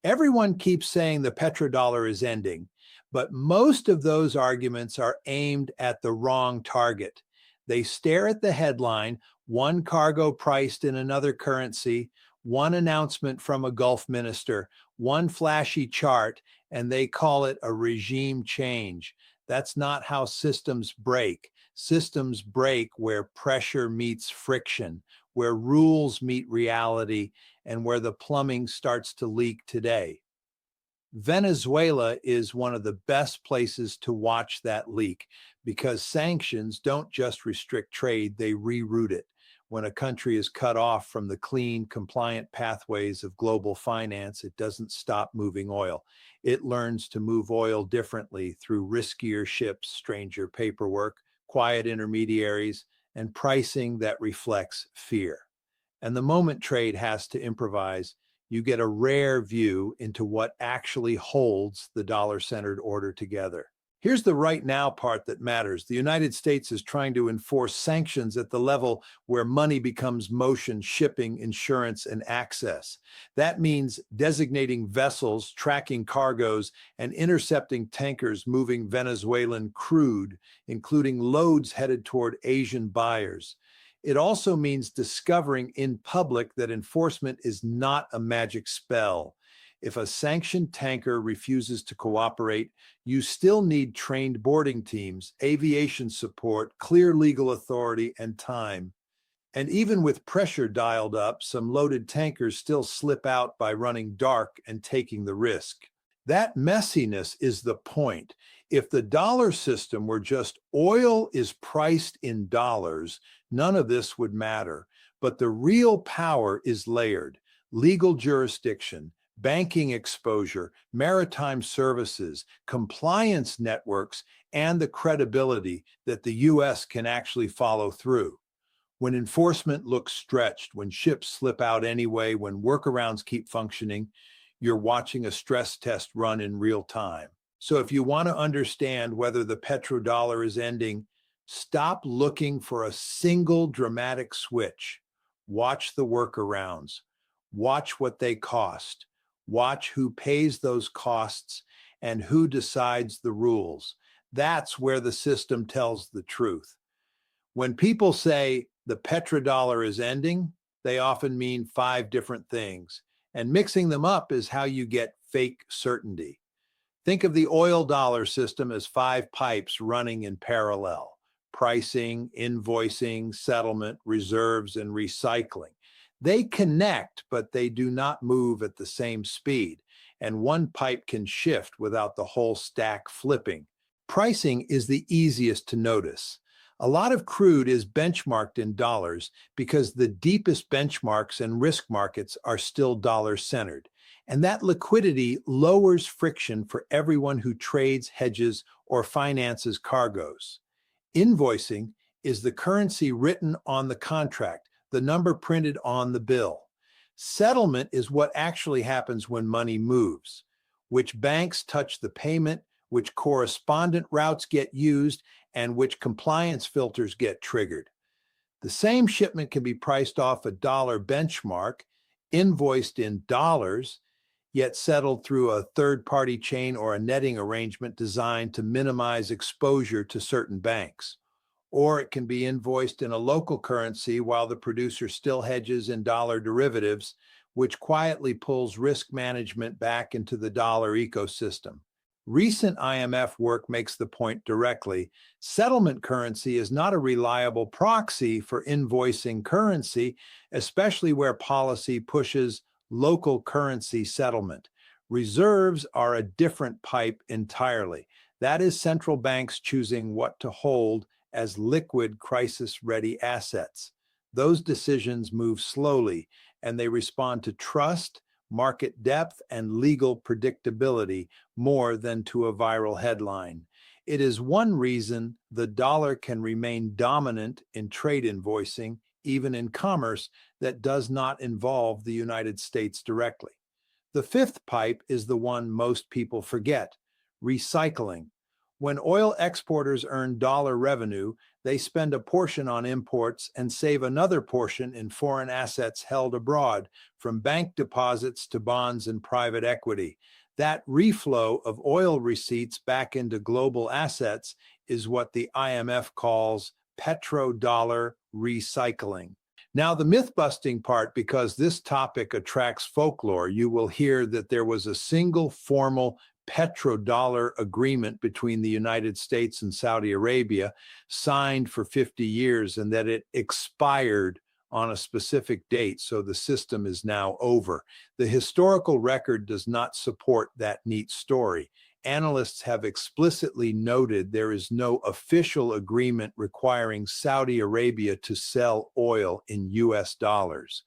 Everyone keeps saying the petrodollar is ending, but most of those arguments are aimed at the wrong target. They stare at the headline, one cargo priced in another currency, one announcement from a Gulf minister, one flashy chart, and they call it a regime change. That's not how systems break. Systems break where pressure meets friction, where rules meet reality, and where the plumbing starts to leak today. Venezuela is one of the best places to watch that leak because sanctions don't just restrict trade, they reroute it. When a country is cut off from the clean, compliant pathways of global finance, it doesn't stop moving oil. It learns to move oil differently through riskier ships, stranger paperwork, quiet intermediaries, and pricing that reflects fear. And the moment trade has to improvise, you get a rare view into what actually holds the dollar-centered order together. Here's the right now part that matters. The United States is trying to enforce sanctions at the level where money becomes motion, shipping, insurance, and access. That means designating vessels, tracking cargoes, and intercepting tankers moving Venezuelan crude, including loads headed toward Asian buyers. It also means discovering in public that enforcement is not a magic spell. If a sanctioned tanker refuses to cooperate, you still need trained boarding teams, aviation support, clear legal authority, and time. And even with pressure dialed up, some loaded tankers still slip out by running dark and taking the risk. That messiness is the point. If the dollar system were just oil is priced in dollars, none of this would matter. But the real power is layered: legal jurisdiction, banking exposure, maritime services, compliance networks, and the credibility that the U.S. can actually follow through. When enforcement looks stretched, when ships slip out anyway, when workarounds keep functioning, you're watching a stress test run in real time. So if you want to understand whether the petrodollar is ending, stop looking for a single dramatic switch. Watch the workarounds. Watch what they cost. Watch who pays those costs and who decides the rules. That's where the system tells the truth. When people say the petrodollar is ending, they often mean 5 different things. And mixing them up is how you get fake certainty. Think of the oil dollar system as 5 pipes running in parallel: pricing, invoicing, settlement, reserves, and recycling. They connect, but they do not move at the same speed, and one pipe can shift without the whole stack flipping. Pricing is the easiest to notice. A lot of crude is benchmarked in dollars because the deepest benchmarks and risk markets are still dollar-centered. And that liquidity lowers friction for everyone who trades, hedges, or finances cargoes. Invoicing is the currency written on the contract, the number printed on the bill. Settlement is what actually happens when money moves: which banks touch the payment, which correspondent routes get used, and which compliance filters get triggered. The same shipment can be priced off a dollar benchmark, invoiced in dollars, yet settled through a third-party chain or a netting arrangement designed to minimize exposure to certain banks. Or it can be invoiced in a local currency while the producer still hedges in dollar derivatives, which quietly pulls risk management back into the dollar ecosystem. Recent IMF work makes the point directly: settlement currency is not a reliable proxy for invoicing currency, especially where policy pushes local currency settlement. Reserves are a different pipe entirely. That is central banks choosing what to hold as liquid crisis-ready assets. Those decisions move slowly, and they respond to trust, market depth, and legal predictability more than to a viral headline. It is one reason the dollar can remain dominant in trade invoicing, even in commerce that does not involve the United States directly. The 5th pipe is the one most people forget: recycling. When oil exporters earn dollar revenue, They spend a portion on imports and save another portion in foreign assets held abroad, from bank deposits to bonds and private equity. That reflow of oil receipts back into global assets is what the IMF calls petrodollar recycling. Now, the myth busting part, because this topic attracts folklore, you will hear that there was a single formal petrodollar agreement between the United States and Saudi Arabia signed for 50 years and that it expired on a specific date. So the system is now over. The historical record does not support that neat story. Analysts have explicitly noted there is no official agreement requiring Saudi Arabia to sell oil in US dollars.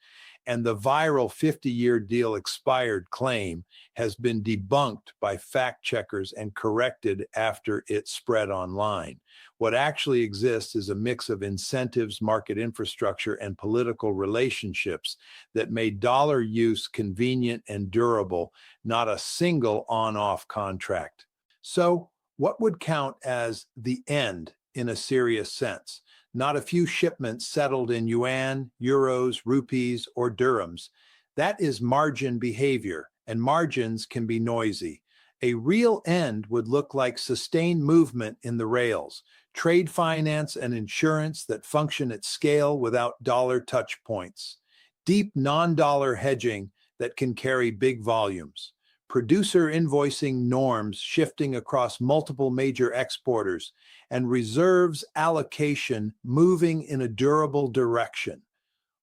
And the viral 50-year deal expired claim has been debunked by fact checkers and corrected after it spread online. What actually exists is a mix of incentives, market infrastructure, and political relationships that made dollar use convenient and durable, not a single on-off contract. So, what would count as the end in a serious sense? Not a few shipments settled in yuan, euros, rupees, or dirhams. That is margin behavior, and margins can be noisy. A real end would look like sustained movement in the rails, trade finance and insurance that function at scale without dollar touch points, deep non-dollar hedging that can carry big volumes, producer invoicing norms shifting across multiple major exporters, and reserves allocation moving in a durable direction.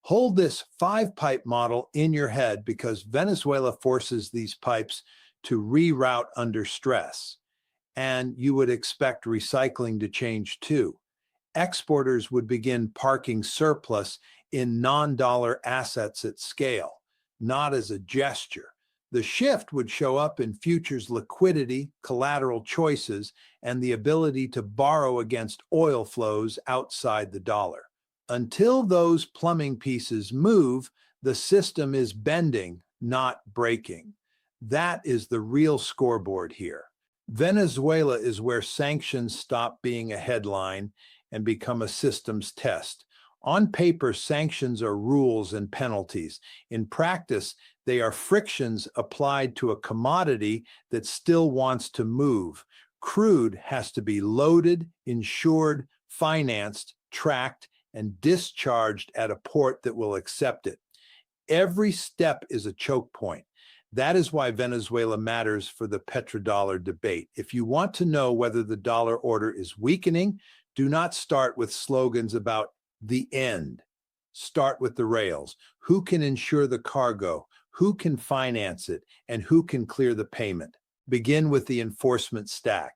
Hold this five-pipe model in your head because Venezuela forces these pipes to reroute under stress. And you would expect recycling to change too. Exporters would begin parking surplus in non-dollar assets at scale, not as a gesture. The shift would show up in futures liquidity, collateral choices, and the ability to borrow against oil flows outside the dollar. Until those plumbing pieces move, the system is bending, not breaking. That is the real scoreboard here. Venezuela is where sanctions stop being a headline and become a systems test. On paper, sanctions are rules and penalties. In practice, they are frictions applied to a commodity that still wants to move. Crude has to be loaded, insured, financed, tracked, and discharged at a port that will accept it. Every step is a choke point. That is why Venezuela matters for the petrodollar debate. If you want to know whether the dollar order is weakening, do not start with slogans about the end. Start with the rails. Who can insure the cargo? Who can finance it? And who can clear the payment? Begin with the enforcement stack.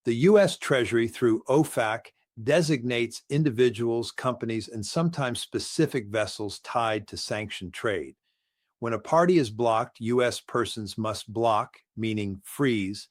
The U.S. Treasury, through OFAC, designates individuals, companies, and sometimes specific vessels tied to sanctioned trade. When a party is blocked, U.S. persons must block, meaning freeze,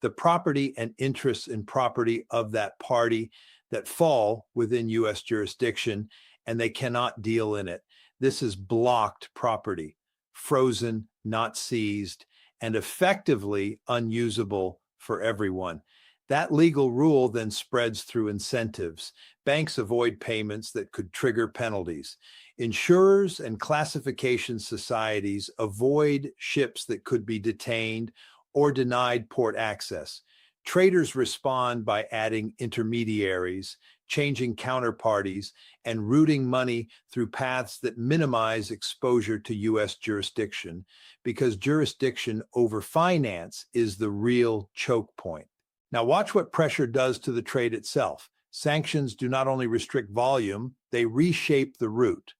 the property and interests in property of that party that fall within U.S. jurisdiction, and they cannot deal in it. This is blocked property, frozen, not seized, and effectively unusable for everyone. That legal rule then spreads through incentives. Banks avoid payments that could trigger penalties. Insurers and classification societies avoid ships that could be detained or denied port access. Traders respond by adding intermediaries, changing counterparties, and routing money through paths that minimize exposure to U.S. jurisdiction, because jurisdiction over finance is the real choke point. Now watch what pressure does to the trade itself. Sanctions do not only restrict volume, they reshape the route.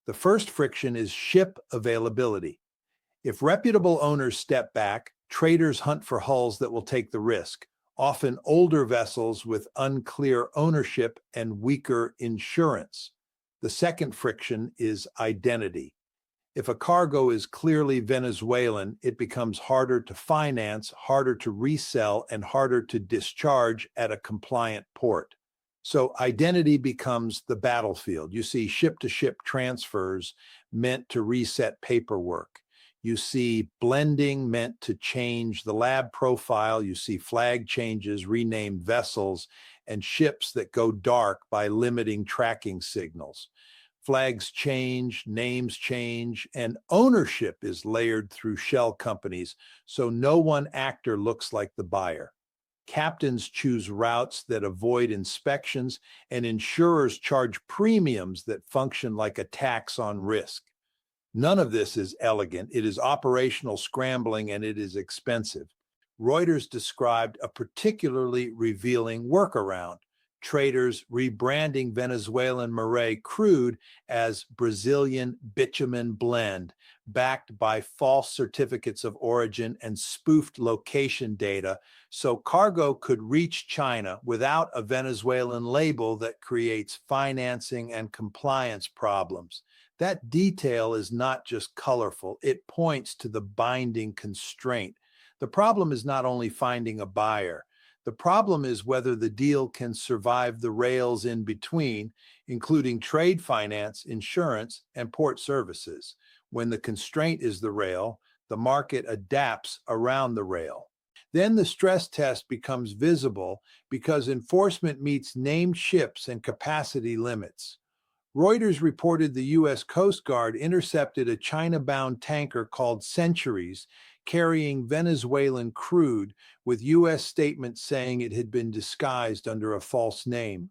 The first friction is ship availability. If reputable owners step back, traders hunt for hulls that will take the risk, often older vessels with unclear ownership and weaker insurance. The second friction is identity. If a cargo is clearly Venezuelan, it becomes harder to finance, harder to resell, and harder to discharge at a compliant port. So identity becomes the battlefield. You see ship-to-ship transfers meant to reset paperwork. You see blending meant to change the lab profile. You see flag changes, renamed vessels, and ships that go dark by limiting tracking signals. Flags change, names change, and ownership is layered through shell companies, so no one actor looks like the buyer. Captains choose routes that avoid inspections, and insurers charge premiums that function like a tax on risk. None of this is elegant. It is operational scrambling and it is expensive. Reuters described a particularly revealing workaround: traders rebranding Venezuelan Marais crude as Brazilian bitumen blend, backed by false certificates of origin and spoofed location data, so cargo could reach China without a Venezuelan label that creates financing and compliance problems. That detail is not just colorful, it points to the binding constraint. The problem is not only finding a buyer. The problem is whether the deal can survive the rails in between, including trade finance, insurance, and port services. When the constraint is the rail, the market adapts around the rail. Then the stress test becomes visible because enforcement meets named ships and capacity limits. Reuters reported the U.S. Coast Guard intercepted a China-bound tanker called Centuries carrying Venezuelan crude, with U.S. statements saying it had been disguised under a false name.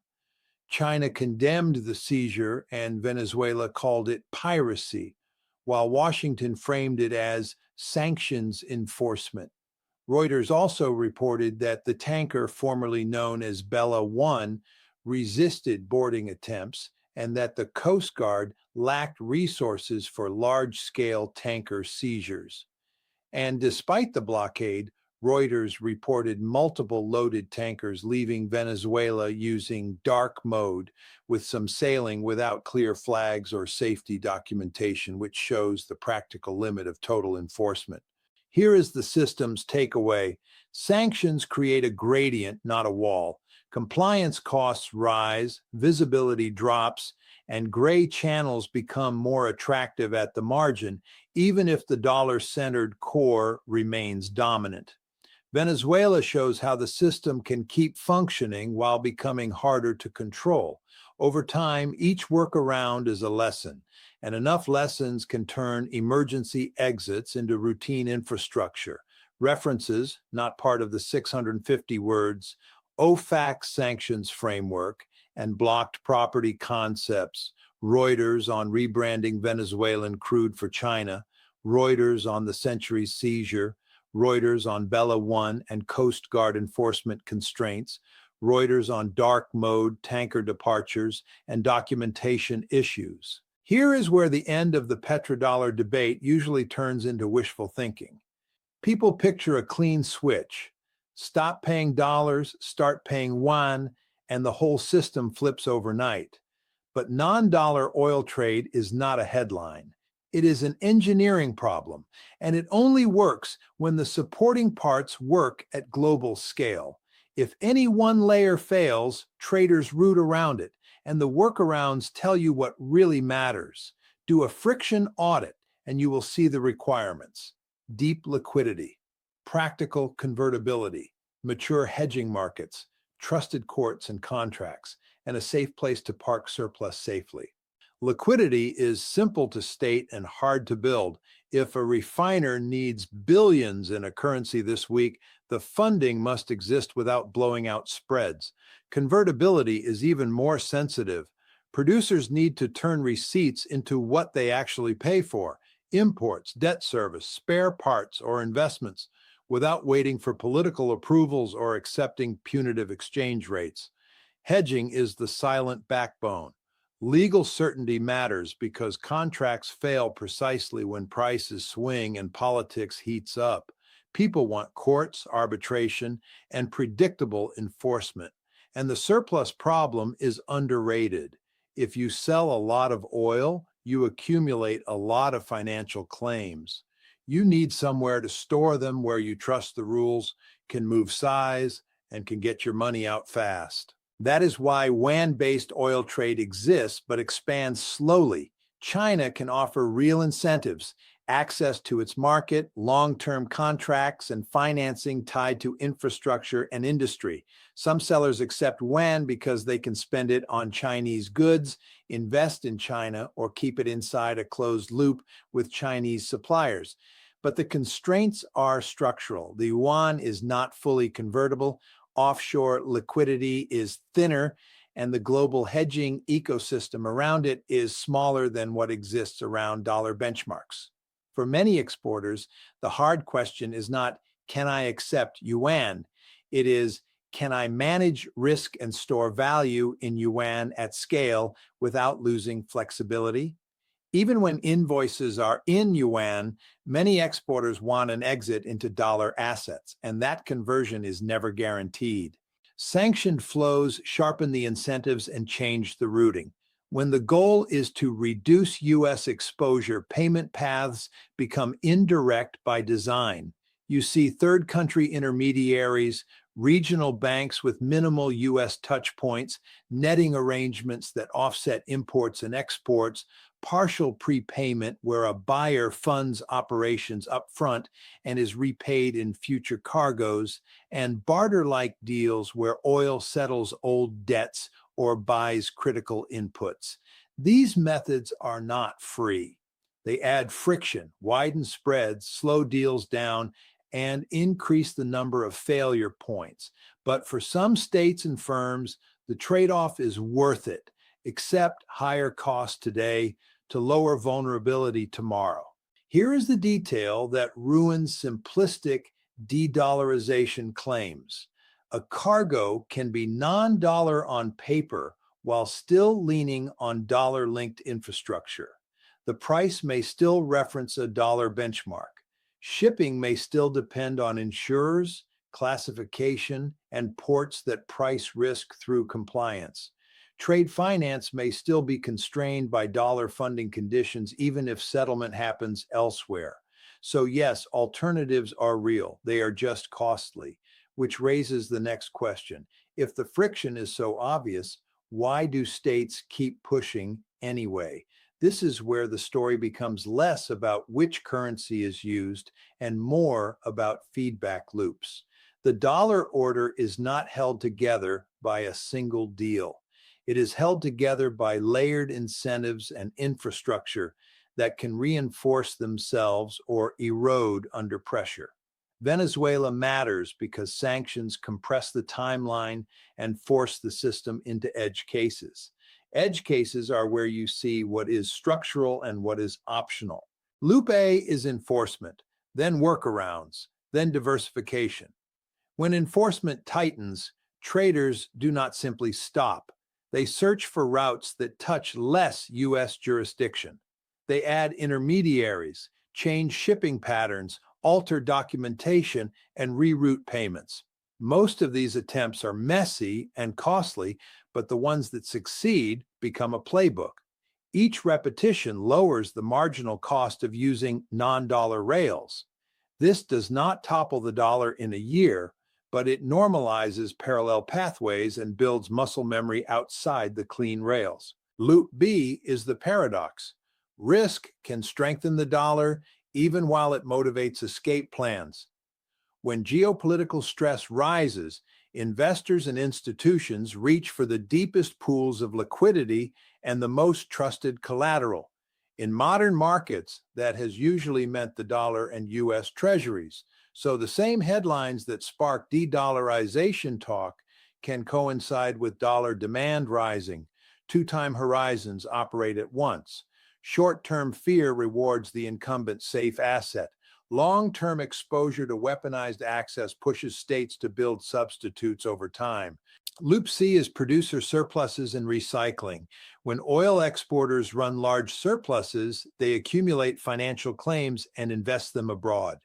China condemned the seizure and Venezuela called it piracy, while Washington framed it as sanctions enforcement. Reuters also reported that the tanker, formerly known as Bella 1, resisted boarding attempts and that the Coast Guard lacked resources for large-scale tanker seizures. And despite the blockade, Reuters reported multiple loaded tankers leaving Venezuela using dark mode, with some sailing without clear flags or safety documentation, which shows the practical limit of total enforcement. Here is the system's takeaway: sanctions create a gradient, not a wall. Compliance costs rise, visibility drops, and gray channels become more attractive at the margin, even if the dollar-centered core remains dominant. Venezuela shows how the system can keep functioning while becoming harder to control. Over time, each workaround is a lesson, and enough lessons can turn emergency exits into routine infrastructure. References, not part of the 650 words, OFAC sanctions framework, and blocked property concepts. Reuters on rebranding Venezuelan crude for China, Reuters on the Century seizure, Reuters on Bella 1 and Coast Guard enforcement constraints, Reuters on dark mode tanker departures and documentation issues. Here is where the end of the petrodollar debate usually turns into wishful thinking. People picture a clean switch. Stop paying dollars, start paying yuan, and the whole system flips overnight. But non-dollar oil trade is not a headline. It is an engineering problem, and it only works when the supporting parts work at global scale. If any one layer fails, traders root around it, and the workarounds tell you what really matters. Do a friction audit, and you will see the requirements: deep liquidity, practical convertibility, mature hedging markets, trusted courts and contracts, and a safe place to park surplus safely. Liquidity is simple to state and hard to build. If a refiner needs billions in a currency this week, the funding must exist without blowing out spreads. Convertibility is even more sensitive. Producers need to turn receipts into what they actually pay for: imports, debt service, spare parts, or investments, without waiting for political approvals or accepting punitive exchange rates. Hedging is the silent backbone. Legal certainty matters because contracts fail precisely when prices swing and politics heats up. People want courts, arbitration, and predictable enforcement. And the surplus problem is underrated. If you sell a lot of oil, you accumulate a lot of financial claims. You need somewhere to store them where you trust the rules, can move size, and can get your money out fast. That is why yuan-based oil trade exists but expands slowly. China can offer real incentives, access to its market, long-term contracts, and financing tied to infrastructure and industry. Some sellers accept yuan because they can spend it on Chinese goods, invest in China, or keep it inside a closed loop with Chinese suppliers. But the constraints are structural. The yuan is not fully convertible, offshore liquidity is thinner, and the global hedging ecosystem around it is smaller than what exists around dollar benchmarks. For many exporters, the hard question is not, can I accept yuan? It is, can I manage risk and store value in yuan at scale without losing flexibility? Even when invoices are in yuan, many exporters want an exit into dollar assets, and that conversion is never guaranteed. Sanctioned flows sharpen the incentives and change the routing. When the goal is to reduce U.S. exposure, payment paths become indirect by design. You see third country intermediaries, regional banks with minimal U.S. touch points, netting arrangements that offset imports and exports, partial prepayment where a buyer funds operations up front and is repaid in future cargoes, and barter-like deals where oil settles old debts or buys critical inputs. These methods are not free. They add friction, widen spreads, slow deals down, and increase the number of failure points. But for some states and firms, the trade-off is worth it. Accept higher costs today to lower vulnerability tomorrow. Here is the detail that ruins simplistic de-dollarization claims. A cargo can be non-dollar on paper while still leaning on dollar-linked infrastructure. The price may still reference a dollar benchmark. Shipping may still depend on insurers, classification, and ports that price risk through compliance. Trade finance may still be constrained by dollar funding conditions even if settlement happens elsewhere. So yes, alternatives are real. They are just costly, which raises the next question. If the friction is so obvious, why do states keep pushing anyway? This is where the story becomes less about which currency is used and more about feedback loops. The dollar order is not held together by a single deal. It is held together by layered incentives and infrastructure that can reinforce themselves or erode under pressure. Venezuela matters because sanctions compress the timeline and force the system into edge cases. Edge cases are where you see what is structural and what is optional. Loop A is enforcement, then workarounds, then diversification. When enforcement tightens, traders do not simply stop. They search for routes that touch less U.S. jurisdiction. They add intermediaries, change shipping patterns, alter documentation, and reroute payments. Most of these attempts are messy and costly, but the ones that succeed become a playbook. Each repetition lowers the marginal cost of using non-dollar rails. This does not topple the dollar in a year, but it normalizes parallel pathways and builds muscle memory outside the clean rails. Loop B is the paradox. Risk can strengthen the dollar even while it motivates escape plans. When geopolitical stress rises, investors and institutions reach for the deepest pools of liquidity and the most trusted collateral. In modern markets, that has usually meant the dollar and U.S. treasuries. So the same headlines that spark de-dollarization talk can coincide with dollar demand rising. Two-time horizons operate at once. Short-term fear rewards the incumbent safe asset. Long-term exposure to weaponized access pushes states to build substitutes over time. Loop C is producer surpluses and recycling. When oil exporters run large surpluses, they accumulate financial claims and invest them abroad.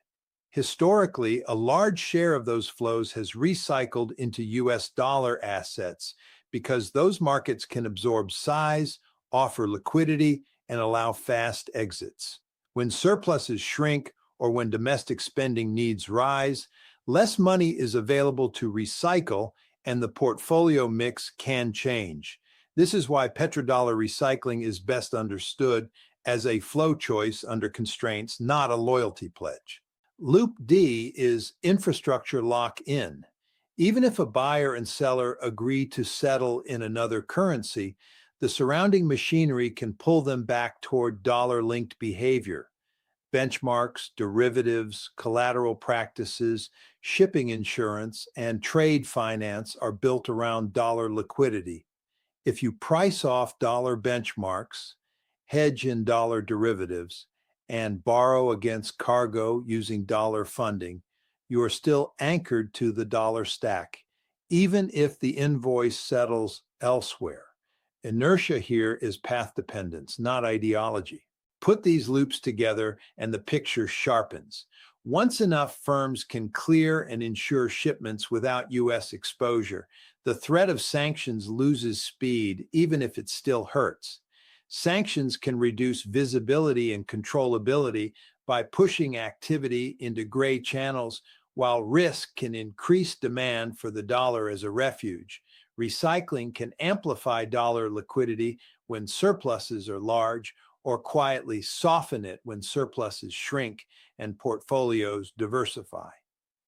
Historically, a large share of those flows has recycled into U.S. dollar assets because those markets can absorb size, offer liquidity, and allow fast exits. When surpluses shrink or when domestic spending needs rise, less money is available to recycle and the portfolio mix can change. This is why petrodollar recycling is best understood as a flow choice under constraints, not a loyalty pledge. Loop D is infrastructure lock-in. Even if a buyer and seller agree to settle in another currency, the surrounding machinery can pull them back toward dollar-linked behavior. Benchmarks, derivatives, collateral practices, shipping insurance, and trade finance are built around dollar liquidity. If you price off dollar benchmarks, hedge in dollar derivatives, and borrow against cargo using dollar funding, you are still anchored to the dollar stack, even if the invoice settles elsewhere. Inertia here is path dependence, not ideology. Put these loops together and the picture sharpens. Once enough firms can clear and insure shipments without U.S. exposure, the threat of sanctions loses speed, even if it still hurts. Sanctions can reduce visibility and controllability by pushing activity into gray channels, while risk can increase demand for the dollar as a refuge. Recycling can amplify dollar liquidity when surpluses are large, or quietly soften it when surpluses shrink and portfolios diversify.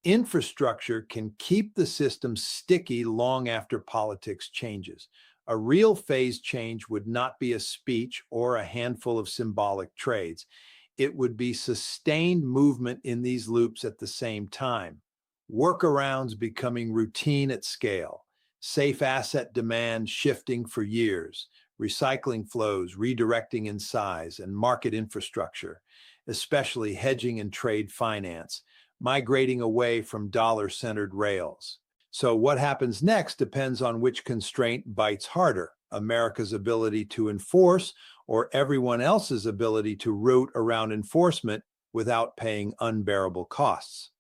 Infrastructure can keep the system sticky long after politics changes. A real phase change would not be a speech or a handful of symbolic trades. It would be sustained movement in these loops at the same time. Workarounds becoming routine at scale. Safe asset demand shifting for years. Recycling flows redirecting in size, and market infrastructure, especially hedging and trade finance, migrating away from dollar-centered rails. So what happens next depends on which constraint bites harder, America's ability to enforce or everyone else's ability to route around enforcement without paying unbearable costs.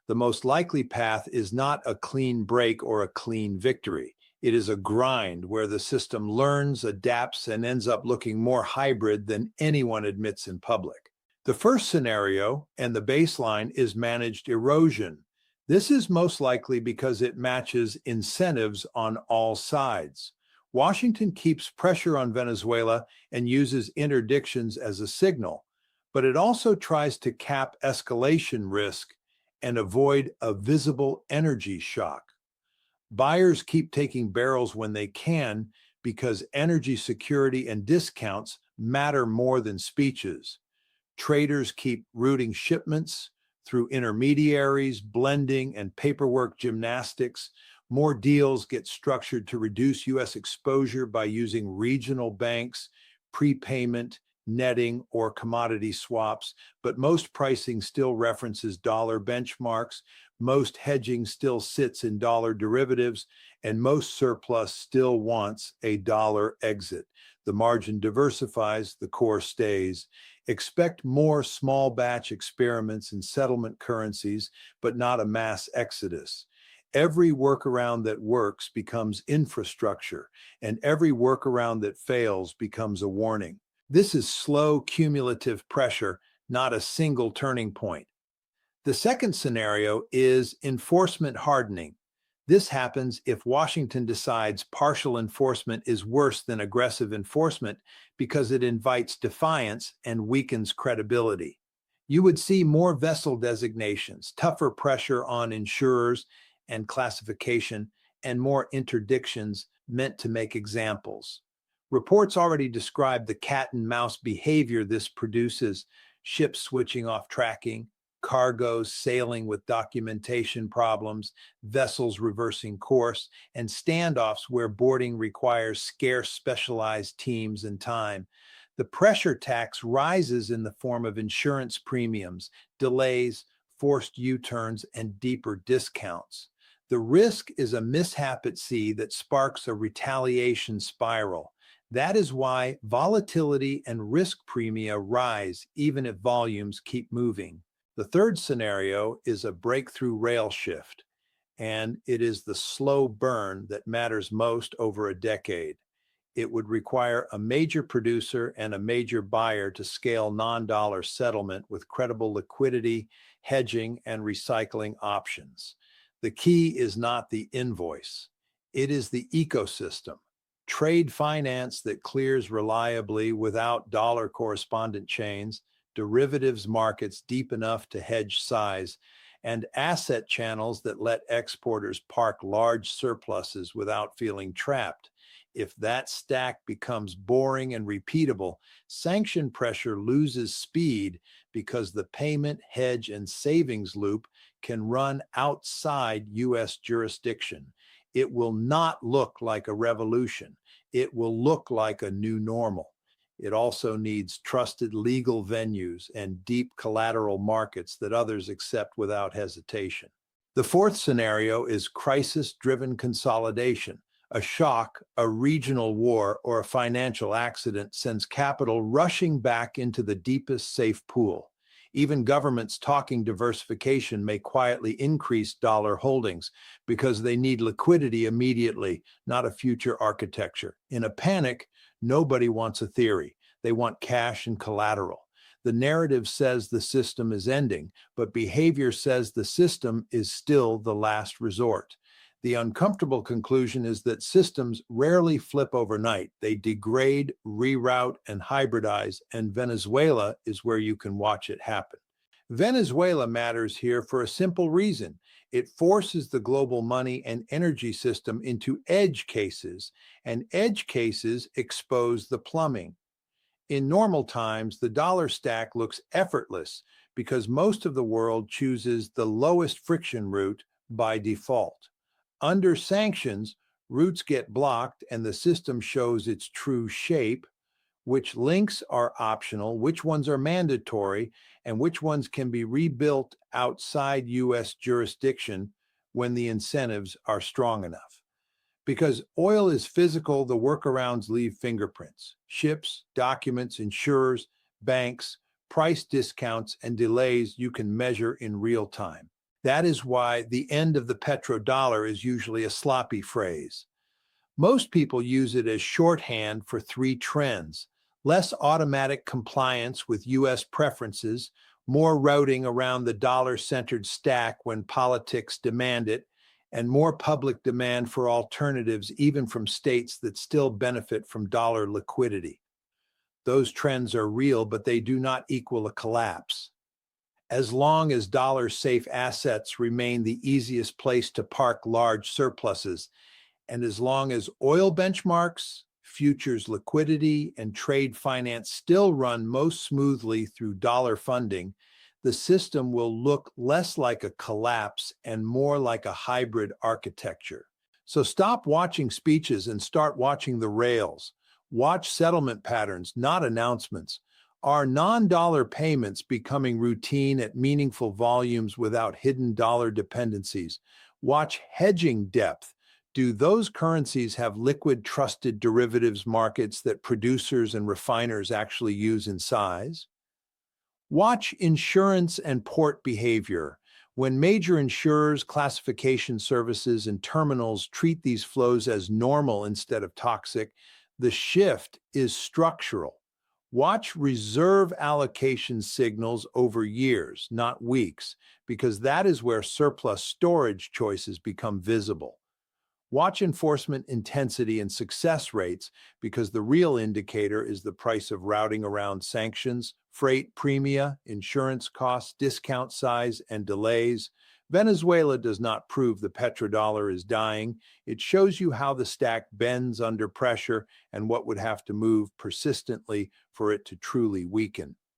The most likely path is not a clean break or a clean victory. It is a grind where the system learns, adapts, and ends up looking more hybrid than anyone admits in public. The first scenario, and the baseline, is managed erosion. This is most likely because it matches incentives on all sides. Washington keeps pressure on Venezuela and uses interdictions as a signal, but it also tries to cap escalation risk and avoid a visible energy shock. Buyers keep taking barrels when they can because energy security and discounts matter more than speeches. Traders keep routing shipments through intermediaries, blending, and paperwork gymnastics. More deals get structured to reduce U.S. exposure by using regional banks, prepayment, netting, or commodity swaps, but most pricing still references dollar benchmarks, most hedging still sits in dollar derivatives, and most surplus still wants a dollar exit. The margin diversifies, the core stays. Expect more small batch experiments in settlement currencies, but not a mass exodus. Every workaround that works becomes infrastructure, and every workaround that fails becomes a warning. This is slow, cumulative pressure, not a single turning point. The second scenario is enforcement hardening. This happens if Washington decides partial enforcement is worse than aggressive enforcement because it invites defiance and weakens credibility. You would see more vessel designations, tougher pressure on insurers and classification, and more interdictions meant to make examples. Reports already describe the cat and mouse behavior this produces: ships switching off tracking, cargoes sailing with documentation problems, vessels reversing course, and standoffs where boarding requires scarce specialized teams and time. The pressure tax rises in the form of insurance premiums, delays, forced U-turns, and deeper discounts. The risk is a mishap at sea that sparks a retaliation spiral. That is why volatility and risk premia rise even if volumes keep moving. The third scenario is a breakthrough rail shift, and it is the slow burn that matters most over a decade. It would require a major producer and a major buyer to scale non-dollar settlement with credible liquidity, hedging, and recycling options. The key is not the invoice. It is the ecosystem. trade finance that clears reliably without dollar correspondent chains, derivatives markets deep enough to hedge size, and asset channels that let exporters park large surpluses without feeling trapped. If that stack becomes boring and repeatable, sanction pressure loses speed because the payment, hedge, and savings loop can run outside U.S. jurisdiction. It will not look like a revolution. It will look like a new normal. It also needs trusted legal venues and deep collateral markets that others accept without hesitation. The fourth scenario is crisis-driven consolidation. A shock, a regional war, or a financial accident sends capital rushing back into the deepest safe pool. Even governments talking diversification may quietly increase dollar holdings because they need liquidity immediately, not a future architecture. In a panic, nobody wants a theory. They want cash and collateral. The narrative says the system is ending, but behavior says the system is still the last resort. The uncomfortable conclusion is that systems rarely flip overnight. They degrade, reroute, and hybridize, and Venezuela is where you can watch it happen. Venezuela matters here for a simple reason. It forces the global money and energy system into edge cases, and edge cases expose the plumbing. In normal times, the dollar stack looks effortless because most of the world chooses the lowest friction route by default. Under sanctions, routes get blocked and the system shows its true shape, which links are optional, which ones are mandatory, and which ones can be rebuilt outside U.S. jurisdiction when the incentives are strong enough. Because oil is physical, the workarounds leave fingerprints. Ships, documents, insurers, banks, price discounts, and delays you can measure in real time. That is why the end of the petrodollar is usually a sloppy phrase. Most people use it as shorthand for three trends: less automatic compliance with U.S. preferences, more routing around the dollar-centered stack when politics demand it, and more public demand for alternatives even from states that still benefit from dollar liquidity. Those trends are real, but they do not equal a collapse. As long as dollar-safe assets remain the easiest place to park large surpluses, and as long as oil benchmarks, futures liquidity, and trade finance still run most smoothly through dollar funding, the system will look less like a collapse and more like a hybrid architecture. So stop watching speeches and start watching the rails. Watch settlement patterns, not announcements. Are non-dollar payments becoming routine at meaningful volumes without hidden dollar dependencies? Watch hedging depth. Do those currencies have liquid, trusted derivatives markets that producers and refiners actually use in size? Watch insurance and port behavior. When major insurers, classification services, and terminals treat these flows as normal instead of toxic, the shift is structural. Watch reserve allocation signals over years, not weeks, because that is where surplus storage choices become visible. Watch enforcement intensity and success rates because the real indicator is the price of routing around sanctions, freight premia, insurance costs, discount size, and delays. Venezuela does not prove the petrodollar is dying. It shows you how the stack bends under pressure and what would have to move persistently for it to truly weaken.